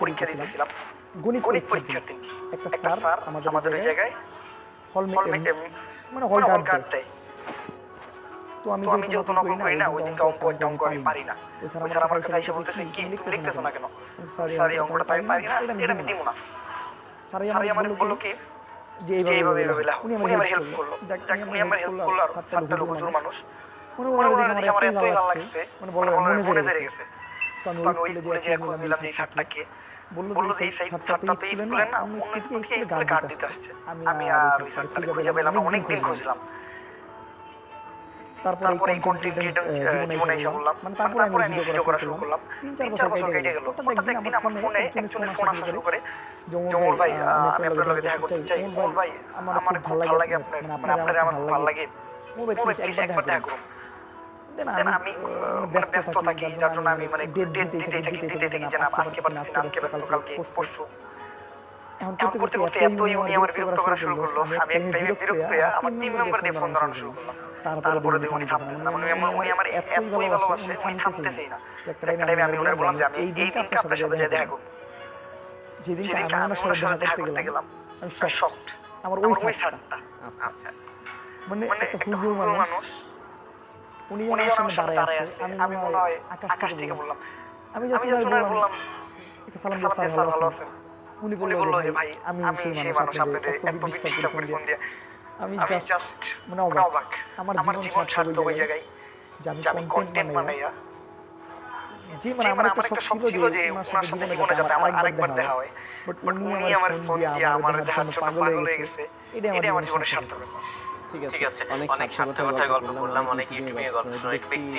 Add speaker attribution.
Speaker 1: পরীক্ষা দিতেছিলাম গণিত পরীক্ষার দিন একটা স্যার আমাদের ওই জায়গায় হল গার্ড দেয়। তো আমি যেহেতু নকল করি না, ওই দিনকে একটা অঙ্ক আমি পারি না। ওই স্যার আমার কাছে এসে বলতেছে, কি তুমি লিখতেছো না কেন? স্যার এই অঙ্কটা তো আমি পারি না, এটা আমি দিব না। স্যার আমার বললো কি যে এইভাবে লেখো। উনি আমার হেল্প করলো, যাক উনি আমার হেল্প করলো। আর স্যারটা হলো হুজুর মানুষ। মনে দেখে আমার এতই ভালো লাগছে, মানে মনে ধরে গেছে। তো আমি ওই স্কুলে যে খোঁজ নিলাম যে স্যারটাকে, বললো যে এই স্যারটা তো স্কুলে না, অন্য স্কুল থেকে স্কুলে গার্ড দিতে আসছে। আমি আর ওই স্যারটাকে খুঁজে পেলাম না, অনেকদিন খুঁজলাম। তারপরে এই কন্টেন্ট ক্রিয়েটর জীবনে এসে বললাম, মানে তারপরে আমি ভিডিও করা শুরু করলাম। 3-4 বছর কেটে গেল। হঠাৎ একদিন আমার ফোনে একজনের ফোন আসা শুরু করে, জমল ভাই আমি আপনার লগে দেখা করতে চাই। জমল ভাই আমার খুব ভালো লাগে আপনার, মানে আপনার আমার খুব ভালো লাগে। জমল ভাই প্লিজ একবার দেখা করুন। দেন আমি ব্যস্ত থাকি, যার জন্য আমি মানে ডেট দিতেই থাকি যে না আজকে পারছি না, আজকে ব্যস্ত, কালকে পরশু। এখন করতে করতে এতই উনি আমার বিরক্ত করা শুরু করলো, আমি এক টাইমে বিরক্ত হয়ে আমার টিম মেম্বার দিয়ে ফোন ধরানো শুরু করলাম। তারপরে উনি থামতেছে না, মানে উনি আমার এতই ভালোবাসে, উনি থামতেছেই না। একটা টাইমে আমি ওনার বললাম যে আমি এই দিনকে আপনার সাথে যেয়ে দেখা করব। যেদিনকে আমি ওনার সাথে দেখা করতে গেলাম আমি শকড। আমার ওই স্যারটা, আচ্ছা মানে একটা হুজুর মানুষ, উনি যখন আমার সামনে দাঁড়ায় আছে, আমি মনে হয় আকাশ থেকে বললাম, আমি যখন ওনার বললাম সালাম দিয়ে স্যার ভালো আছেন, উনি বললো যে ভাই আমি সেই মানুষ, আপনাদের এত ডিস্টার্ব করে ফোন দিয়ে। আমি জাস্ট মানে অবাক। আমার জীবন সার্থক ওই জায়গায় যে আমি কন্টেন্ট বানাইয়া, যে মানে আমার একটা শখ ছিল যে ওনার সাথে জীবনে যাতে আমার আরেকবার দেখা হয়। বাট উনি আমার ফোন দিয়ে আমার দেখার জন্য পাগল হয়ে গেছে। এটাই আমার জীবনের সার্থকতা।
Speaker 2: ঠিক আছে, অনেক সার্থকতার গল্প বললাম, অনেক ইউটিউবে গল্প, অনেক ব্যক্তি